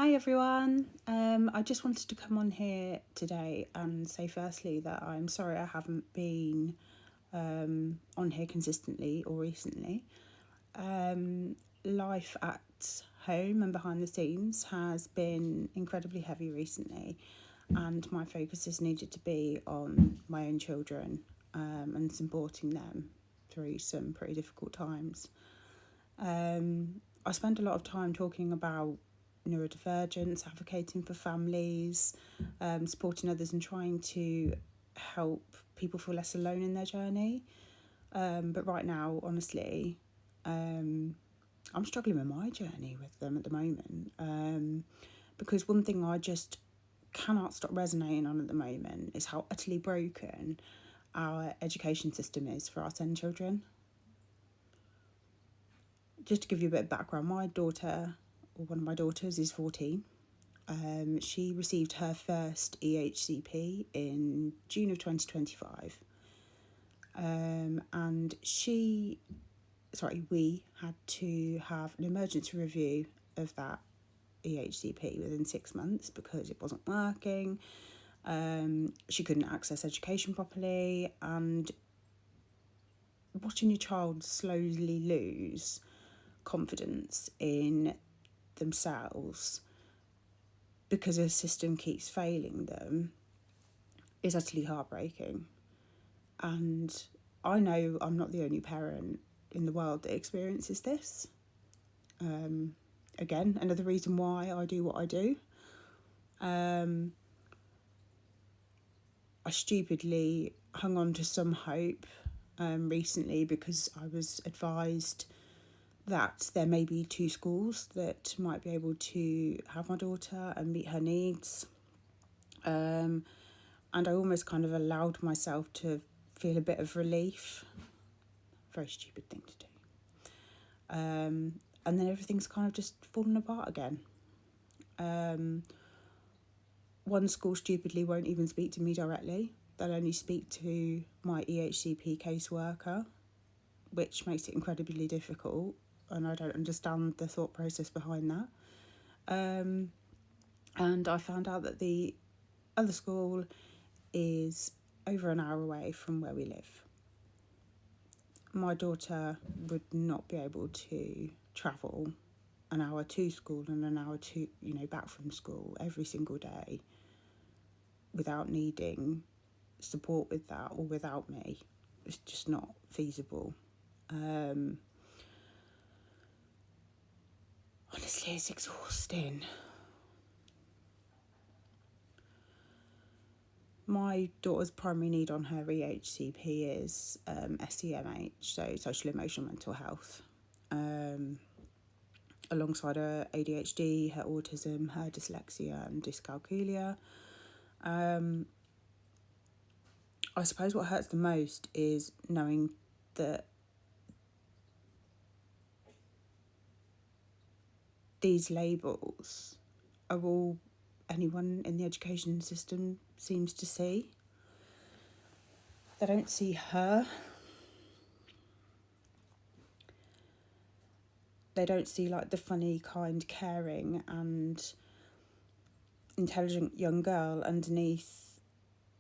Hi everyone. I just wanted to come on here today and say firstly that I'm sorry I haven't been on here consistently or recently. Life at home and behind the scenes has been incredibly heavy recently, and my focus has needed to be on my own children and supporting them through some pretty difficult times. I spend a lot of time talking about neurodivergence, advocating for families, supporting others, and trying to help people feel less alone in their journey. But right now, honestly, I'm struggling with my journey with them at the moment. Because one thing I just cannot stop resonating on at the moment is how utterly broken our education system is for our SEND children. Just to give you a bit of background, my daughter, or one of my daughters, is 14. She received her first EHCP in June of 2025. And we had to have an emergency review of that EHCP within 6 months because it wasn't working. She couldn't access education properly, and watching your child slowly lose confidence in themselves because a system keeps failing them is utterly heartbreaking. And I know I'm not the only parent in the world that experiences this. Again, another reason why I do what I do. I stupidly hung on to some hope recently because I was advised that there may be 2 schools that might be able to have my daughter and meet her needs. And I almost kind of allowed myself to feel a bit of relief. Very stupid thing to do. And then everything's kind of just fallen apart again. One school stupidly won't even speak to me directly. They'll only speak to my EHCP caseworker, which makes it incredibly difficult, and I don't understand the thought process behind that. And I found out that the other school is over an hour away from where we live. My daughter would not be able to travel an hour to school and an hour to, back from school every single day without needing support with that or without me. It's just not feasible. Honestly, it's exhausting. My daughter's primary need on her EHCP is SEMH, so social emotional mental health. Alongside her ADHD, her autism, her dyslexia and dyscalculia. I suppose what hurts the most is knowing that these labels are all anyone in the education system seems to see. They don't see her. They don't see like the funny, kind, caring and intelligent young girl underneath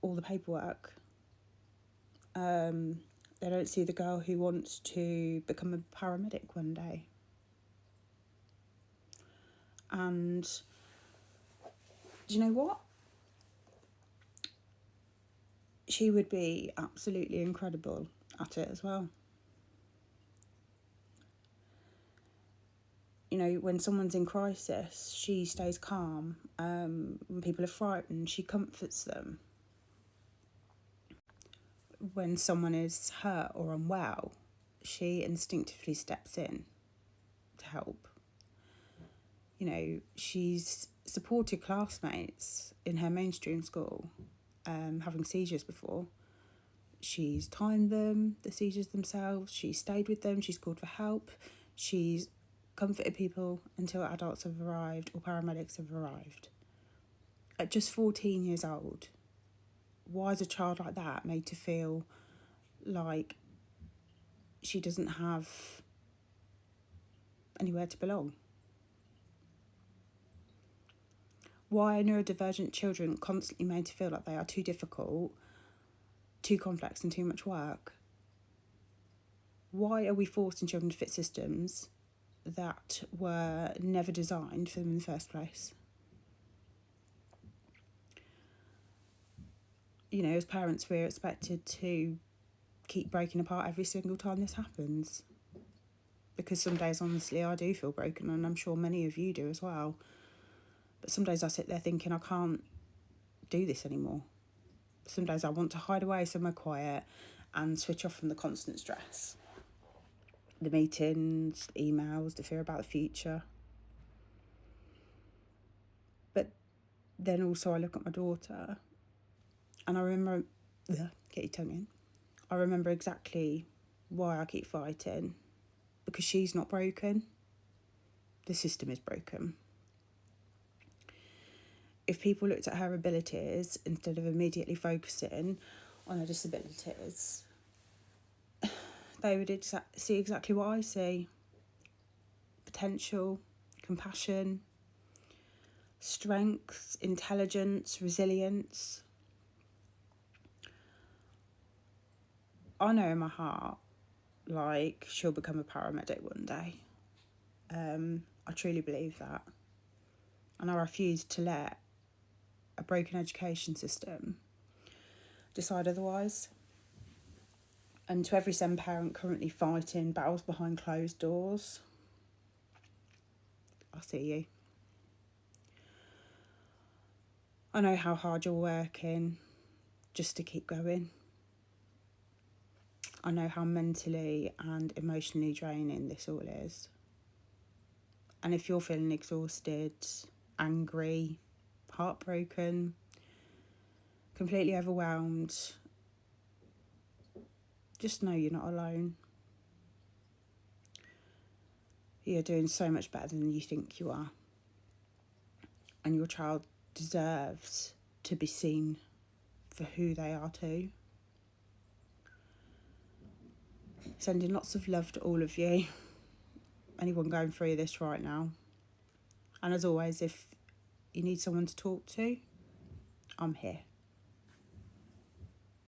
all the paperwork. They don't see the girl who wants to become a paramedic one day. And do you know what? She would be absolutely incredible at it as well. When someone's in crisis, she stays calm. When people are frightened, she comforts them. When someone is hurt or unwell, she instinctively steps in to help. She's supported classmates in her mainstream school having seizures before. She's timed them, the seizures themselves. She's stayed with them. She's called for help. She's comforted people until adults have arrived or paramedics have arrived. At just 14 years old, why is a child like that made to feel like she doesn't have anywhere to belong? Why are neurodivergent children constantly made to feel like they are too difficult, too complex and too much work? Why are we forcing children to fit systems that were never designed for them in the first place? You know, as parents, we're expected to keep breaking apart every single time this happens. Because some days, honestly, I do feel broken, and I'm sure many of you do as well. But some days I sit there thinking I can't do this anymore. Some days I want to hide away somewhere quiet and switch off from the constant stress. The meetings, the emails, the fear about the future. But then also I look at my daughter and I remember, get your tongue in. I remember exactly why I keep fighting. Because she's not broken. The system is broken. If people looked at her abilities instead of immediately focusing on her disabilities, they would see exactly what I see. Potential, compassion, strength, intelligence, resilience. I know in my heart, like, she'll become a paramedic one day. I truly believe that. And I refuse to let a broken education system decide otherwise. And to every SEND parent currently fighting battles behind closed doors, I see you. I know how hard you're working just to keep going. I know how mentally and emotionally draining this all is. And if you're feeling exhausted, angry, heartbroken, completely overwhelmed, just know you're not alone. You're doing so much better than you think you are. And your child deserves to be seen for who they are too. Sending lots of love to all of you, anyone going through this right now. And as always, if you need someone to talk to, I'm here.